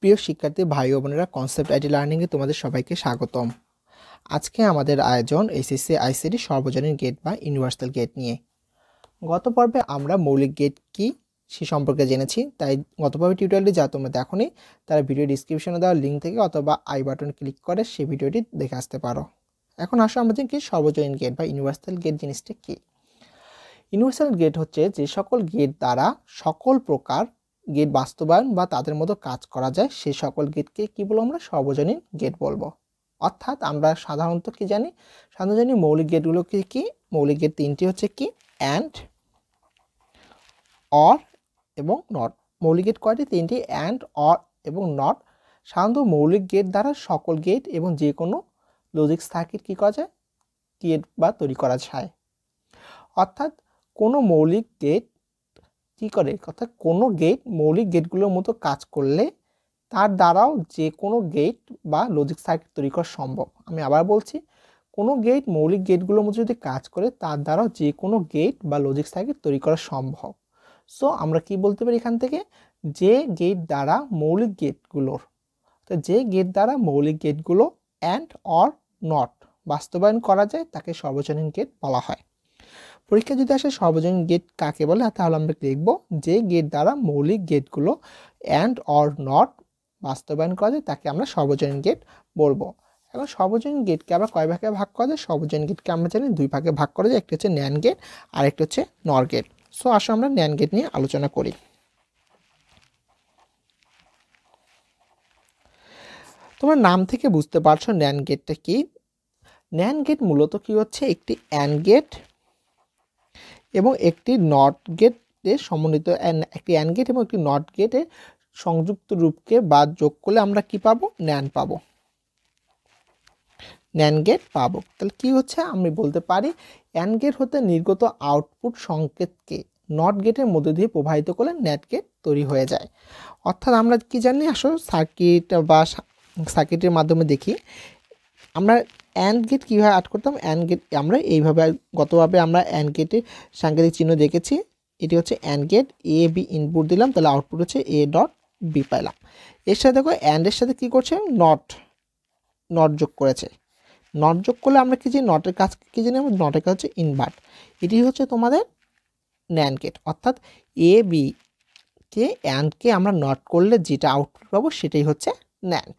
প্রিয় শিক্ষার্থী ভাই ও বোনেরা, কনসেপ্ট আইডি লার্নিংয়ে তোমাদের সবাইকে স্বাগতম। আজকে আমাদের আয়োজন HSC ICT সর্বজনীন গেট বা ইউনিভার্সাল গেট নিয়ে। গত পর্বে আমরা মৌলিক গেট কি সে সম্পর্কে জেনেছি, তাই গত পর্বে টিউটোরিয়ালটি যা তোমরা দেখোনি তারা ভিডিও ডিসক্রিপশনে দেওয়া লিঙ্ক থেকে অথবা আই বাটন ক্লিক করে সেই ভিডিওটি দেখে আসতে পারো। এখন আসো আমরা জানি কি সর্বজনীন গেট বা ইউনিভার্সাল গেট জিনিসটা কি। ইউনিভার্সাল গেট হচ্ছে যে সকল গেট দ্বারা সকল প্রকার গেট বাস্তবায়ন বা তাদের মতো কাজ করা যায়, সেই সকল গেটকে কি বলবো আমরা সর্বজনীন গেট বলবো। অর্থাৎ আমরা সাধারণত কি জানি, সাধারণত জানি মৌলিক গেটগুলোকে কি, মৌলিক গেট তিনটি হচ্ছে কি, অ্যান্ড, অর এবং নট। মৌলিক গেট কয়টি? তিনটি, অ্যান্ড, অর এবং নট। সাধারণত মৌলিক গেট দ্বারা সকল গেট এবং যে কোনো লজিক সার্কিট কি করা যায়, গেট বা তৈরি করা যায়। অর্থাৎ কোনো মৌলিক গেট কি করে, অর্থাৎ কোনো গেট মৌলিক গেটগুলোর মতো কাজ করলে তার দ্বারাও যে কোনো গেট বা লজিক সার্কিট তৈরি করা সম্ভব। আমি আবার বলছি, কোনো গেট মৌলিক গেটগুলোর মতো যদি কাজ করে তার দ্বারাও যে কোনো গেট বা লজিক সার্কিট তৈরি করা সম্ভব। সো আমরা কি বলতে পারি এখান থেকে, যে গেট দ্বারা মৌলিক গেটগুলোর, যে গেট দ্বারা মৌলিক গেটগুলো অ্যান্ড অর নট বাস্তবায়ন করা যায় তাকে সর্বজনীন গেট বলা হয়। পরীক্ষা যদি আসে সর্বজনীন গেট কাকে বলে, তাহলে আমরা লিখব যে গেট দ্বারা মৌলিক গেটগুলো অ্যান্ড অর নট বাস্তবায়ন করা যায় তাকে আমরা সর্বজনীন গেট বলবো। এখন সর্বজনীন গেটকে আবার কয় ভাগে ভাগ করা যায়? সর্বজনীন গেটকে আমরা জানি দুই ভাগে ভাগ করা যায়, একটা হচ্ছে ন্যান্ড গেট আর একটা হচ্ছে নর গেট। সো আসো আমরা ন্যান্ড গেট নিয়ে আলোচনা করি। তোমার নাম থেকে বুঝতে পারছো ন্যান্ড গেটটা কি। ন্যান্ড গেট মূলত কি হচ্ছে, একটি অ্যান্ড গেট এবং একটি নট গেটের সমন্বিত, একটি অ্যান্ড গেট এবং একটি নট গেটের সংযুক্ত রূপকে বা যোগ করলে আমরা কি পাবো? ন্যান্ড পাবো, ন্যান্ড গেট পাবো। তাহলে কি হচ্ছে, আমি বলতে পারি অ্যান্ড গেট হতে নির্গত আউটপুট সংকেতকে নট গেটের মধ্যে দিয়ে প্রবাহিত করলে ন্যান্ড গেট তৈরি হয়ে যায়। অর্থাৎ আমরা কি জানি, আসলে সার্কিট বা সার্কিটের মাধ্যমে দেখি আমরা অ্যান্ড গেট কীভাবে আর্ট করতাম। অ্যান্ড গেট আমরা এইভাবে, গতভাবে আমরা অ্যান্ড গেটের সাংকেতিক চিহ্ন দেখেছি। এটি হচ্ছে and gate, A B input দিলাম, তাহলে আউটপুট হচ্ছে এ ডট বি পাইলাম। এর সাথে দেখো অ্যান্ডের সাথে কী করছে, নট যোগ করেছে। নট যোগ করলে আমরা কি জানি, নটের কাজ কী জানি, আমরা নটের কাজ হচ্ছে ইনভার্ট। এটি হচ্ছে তোমাদের ন্যান্ড গেট। অর্থাৎ এ বি কে অ্যান্ডকে আমরা নট করলে যেটা আউটপুট পাবো সেটাই হচ্ছে ন্যান্ড।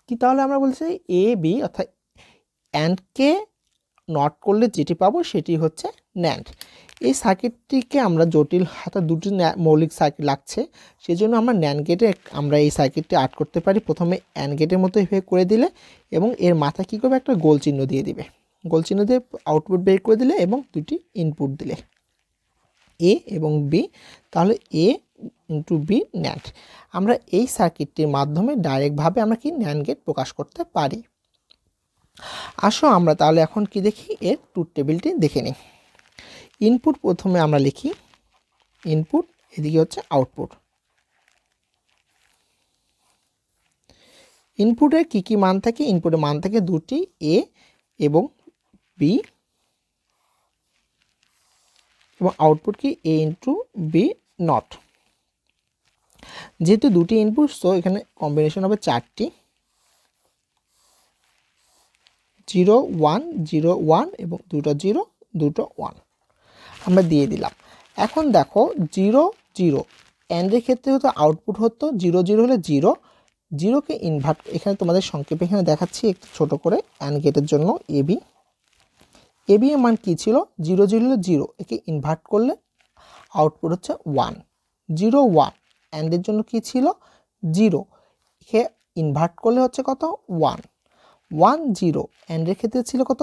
কি তাহলে আমরা বলছি এ বি অর্থাৎ অ্যান্ডকে নট করলে যেটি পাবো সেটি হচ্ছে ন্যান্ড। এই সার্কিটটিকে আমরা জটিল, অর্থাৎ দুটি মৌলিক সার্কিট লাগছে, সেই জন্য আমরা ন্যান্ড গেটে আমরা এই সার্কিটটি আর্ট করতে পারি। প্রথমে অ্যান্ড গেটের মতো এভাবে করে দিলে এবং এর মাথায় কী করবে, একটা গোল চিহ্ন দিয়ে দিবে। গোল চিহ্ন দিয়ে আউটপুট বের করে দিলে এবং দুটি ইনপুট দিলে এ এবং বি, তাহলে এ ইন্টু বি ন্যান্ড। আমরা এই সার্কিটটির মাধ্যমে ডাইরেক্টভাবে আমরা কি ন্যান্ড গেট প্রকাশ করতে পারি। আসো আমরা তাহলে এখন কি দেখি, এর ট্রুথ টেবিলটি দেখে নিই। ইনপুট প্রথমে আমরা লিখি ইনপুট, এদিকে হচ্ছে আউটপুট। ইনপুটের কি কি মান থাকে? ইনপুটের মান থাকে দুটি, এ এবং বি, এবং আউটপুট কি এ ইন্টু বি নট। যেহেতু দুটি ইনপুট, সো এখানে কম্বিনেশন হবে চারটি, 0 1 0 1 এবং দুটো 0 দুটো 1 আমরা দিয়ে দিলাম। এখন দেখো 0 0 অ্যান্ডের ক্ষেত্রে হতো আউটপুট হতো 0 0 হলে 0, 0কে ইনভার্ট, এখানে তোমাদের সংক্ষেপে এখানে দেখাচ্ছি একটু ছোট করে। অ্যান্ড গেটের জন্য এবি, এবি এর মান কী ছিল? 0 0 হলে 0, একে ইনভার্ট করলে আউটপুট হচ্ছে 1 0 1। অ্যান্ডের জন্য কী ছিল? 0, একে ইনভার্ট করলে হচ্ছে কত? 1 1 0। অ্যান্ডের ক্ষেত্রে ছিল কত?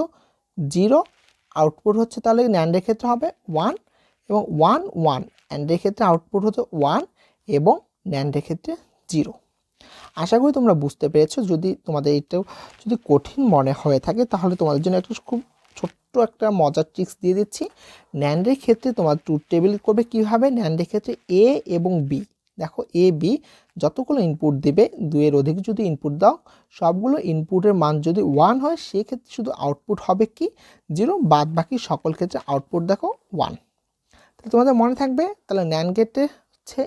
0, আউটপুট হচ্ছে তাহলে ন্যান্ডের ক্ষেত্রে হবে 1 এবং 1 1। অ্যান্ডের ক্ষেত্রে আউটপুট হচ্ছে 1 এবং ন্যান্ডের ক্ষেত্রে 0। আশা করি তোমরা বুঝতে পেরেছো। যদি তোমাদের এটাও যদি কঠিন মনে হয়ে থাকে তাহলে তোমাদের জন্য একটা খুব ছোট্ট একটা মজার ট্রিক্স দিয়ে দিচ্ছি। ন্যান্ডের ক্ষেত্রে তোমার ট্রুথ টেবিল করবে কীভাবে। ন্যান্ডের ক্ষেত্রে এ এবং বি, দেখো এ বি যতগুলো ইনপুট দিবে, দুইয়ের অধিক যদি ইনপুট দাও, সবগুলো ইনপুটের মান যদি 1 হয় সেক্ষেত্রে শুধু আউটপুট হবে কি 0, বাদ বাকি সকল ক্ষেত্রে আউটপুট দেখো 1। তাহলে তোমাদের মনে থাকবে। তাহলে ন্যান্ড গেটে হচ্ছে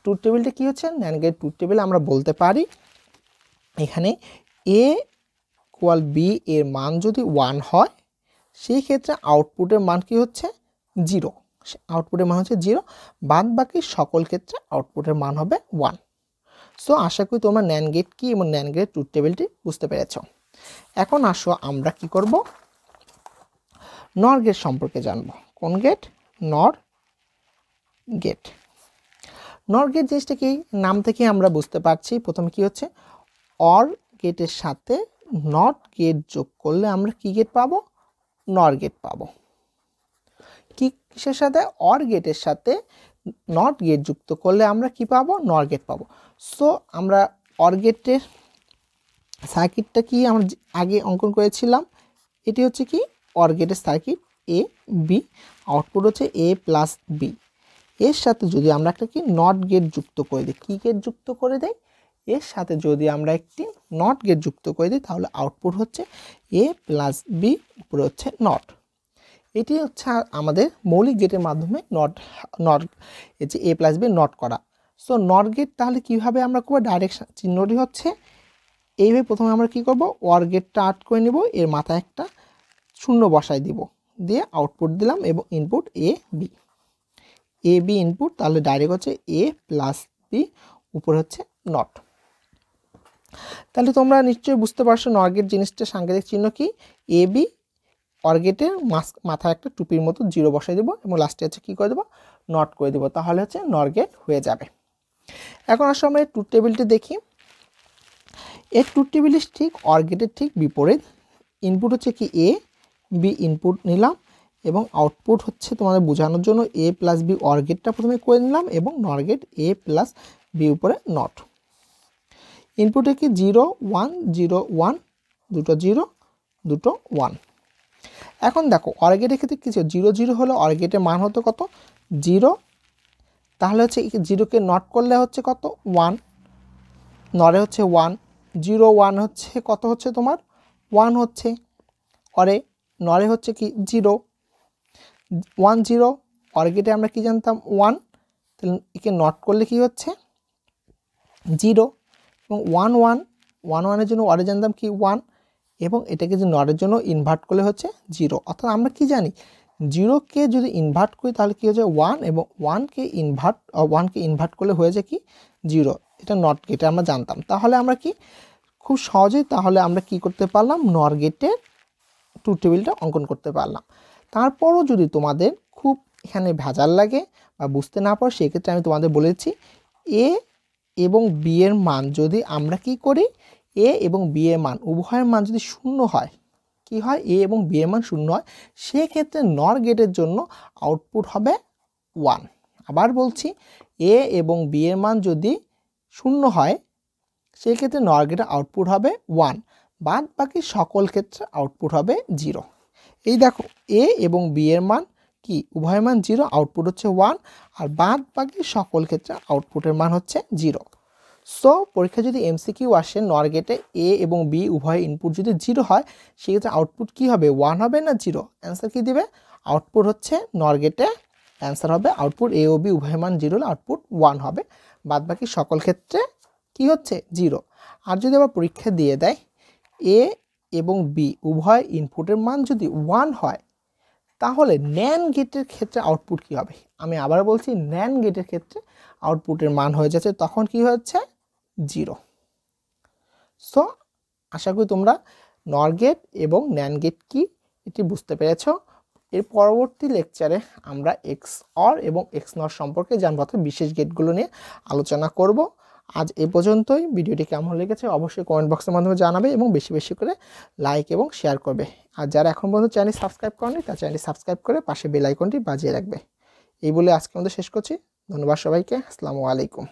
ট্রুথ টেবিলটা কি হচ্ছে, NAND গেট ট্রুথ টেবিল আমরা বলতে পারি এখানে a ইকুয়াল b এর মান যদি 1 হয় সেই ক্ষেত্রে আউটপুটের মান কি হচ্ছে 0, আউটপুটের মান হচ্ছে 0, বাদ বাকি সকল ক্ষেত্রে আউটপুটের মান হবে 1। সো আশা করি তোমরা NAND গেট কি এবং NAND গেট ট্রুথ টেবিলটি বুঝতে পেরেছো। এখন আসো আমরা কি করব, NOR গেট সম্পর্কে জানবো। কোন gate? NOR gate. NOR gate জিনিসটা কি, নাম থেকে আমরা বুঝতে পারছি প্রথমে কি হচ্ছে, OR গেটের সাথে NOT গেট যোগ করলে আমরা কি গেট পাবো, NOR গেট পাবো। কিসের সাথে? OR গেটের সাথে NOT গেট যুক্ত করলে আমরা কি পাবো, NOR গেট পাবো। সো আমরা OR গেটের সার্কিটটা কি আমরা আগে অঙ্কন করেছিলাম, এটি হচ্ছে কি OR গেটের সার্কিট এ বি, আউটপুট হচ্ছে এ প্লাস বি। এর সাথে যদি আমরা একটা কি নট গেট যুক্ত করে দিই, কি গেট যুক্ত করে দেই, এর সাথে যদি আমরা একটি নট গেট যুক্ত করে দিই তাহলে আউটপুট হচ্ছে এ প্লাস বি, উপরে হচ্ছে নট। এটি হচ্ছে আমাদের মৌলিক গেটের মাধ্যমে নট এই যে এ প্লাস বি নট করা। সো নট গেট তাহলে কিভাবে আমরা করবো, ডাইরেকশন চিহ্নটি হচ্ছে এইভাবে প্রথমে আমরা কি করব, OR গেটটা আট করে নেব, এর মাথায় একটা শূন্য বসাই দিব, দিয়ে আউটপুট দিলাম এবং ইনপুট এ বি ইনপুট, তাহলে ডাইরেক্ট হচ্ছে এ প্লাস বি, উপরে হচ্ছে নট। তাহলে তোমরা নিশ্চয়ই বুঝতে পারছো NOR গেট জিনিসটা সাংকেতিক চিহ্ন কি, এ বি OR গেটের মাথায় একটা টুপির মতো 0 বসাই দেবো এবং লাস্টে হচ্ছে কি করে দেবো, নট করে দেবো, তাহলে হচ্ছে NOR গেট হয়ে যাবে। এখন আসলে আমরা ট্রুথ টেবিলটি দেখি। এই ট্রুথ টেবিল ঠিক OR গেটের ঠিক বিপরীত। ইনপুট হচ্ছে কি এ বি ইনপুট নিলাম এবং আউটপুট হচ্ছে তোমাদের বোঝানোর জন্য এ প্লাস বি OR গেটটা প্রথমে করে নিলাম এবং NOR gate A plus B উপরে নট। ইনপুটে কি 0 1 0 1, দুটো 0 দুটো 1। এখন দেখো OR গেটের ক্ষেত্রে কিছু 0 0 হলো OR গেটের মান হতো কত 0, তাহলে হচ্ছে 0কে নট করলে হচ্ছে কত 1, নরে হচ্ছে 1, 0 1 হচ্ছে কত হচ্ছে তোমার 1 হচ্ছে, অরে নরে হচ্ছে কি 0 1 0, OR গেটে আমরা কি জানতাম 1, তাহলে একে নট করলে কি হচ্ছে 0 এবং 1 1 1 1 এর জন্য OR জানতাম কি 1 এবং এটাকে যে নরের জন্য ইনভার্ট করলে হচ্ছে 0। অর্থাৎ আমরা কি জানি 0কে যদি ইনভার্ট করি তাহলে কি হচ্ছে 1 এবং 1কে ইনভার্ট করলে হয়ে যায় কি 0, এটা নট গেটে আমরা জানতাম। তাহলে আমরা কি খুব সহজেই তাহলে আমরা কি করতে পারলাম, NOR গেটের ট্রুথ টেবিলটা অঙ্কন করতে পারলাম। তারপরও যদি তোমাদের খুব এখানে ভেজাল লাগে বা বুঝতে না পারো সেক্ষেত্রে আমি তোমাদের বলেছি এ এবং বি এর মান যদি আমরা কি করি, এ এবং বি এর মান উভয়ের মান যদি শূন্য হয়, কি হয় এ এবং বি এর মান শূন্য হয়, সেক্ষেত্রে NOR গেটের জন্য আউটপুট হবে 1। আবার বলছি এ এবং বি এর মান যদি শূন্য হয় সেই ক্ষেত্রে NOR গেটের আউটপুট হবে 1, বাদ বাকি সকল ক্ষেত্রে আউটপুট হবে 0। এই দেখো এ এবং বি এর মান কি উভয়ের মান 0, আউটপুট হচ্ছে 1, আর বাদ বাকি সকল ক্ষেত্রে আউটপুটের মান হচ্ছে 0। সো পরীক্ষা যদি এমসিকিউ আসে NOR গেটে এ এবং বি উভয় ইনপুট যদি 0 হয় সেক্ষেত্রে আউটপুট কি হবে 1 হবে না 0, অ্যান্সার কি দিবে, আউটপুট হচ্ছে NOR গেটে অ্যান্সার হবে আউটপুট এ ও বি উভয় মান 0 হলে আউটপুট 1 হবে, বাদ বাকি সকল ক্ষেত্রে কি হচ্ছে 0। আর যদি আবার পরীক্ষা দিয়ে দেয় এ এবং বি উভয় ইনপুটের মান যদি 1 হয় তাহলে NAND গেটের ক্ষেত্রে আউটপুট কি হবে, আমি আবার বলছি NAND গেটের ক্ষেত্রে আউটপুটের মান হয়ে যাচ্ছে তখন কি হচ্ছে 0। সো আশা করি তোমরা NOR গেট এবং NAND গেট কি এটি বুঝতে পেরেছ। এর পরবর্তী লেকচারে আমরা XOR এবং XNOR সম্পর্কে জানবো, অর্থাৎ বিশেষ গেটগুলো নিয়ে আলোচনা করব। আজ এ পর্যন্তই। ভিডিওটি কেমন লেগেছে অবশ্যই কমেন্ট বক্সের মাধ্যমে জানাবে এবং বেশি বেশি করে লাইক এবং শেয়ার করবে। আর যারা এখন পর্যন্ত চ্যানেল সাবস্ক্রাইব করেনি তার চ্যানেলটি সাবস্ক্রাইব করে পাশে বেল আইকনটি বাজিয়ে রাখবে। এই বলে আজকে আমাদের শেষ করছি। ধন্যবাদ সবাইকে। আসসালামু আলাইকুম।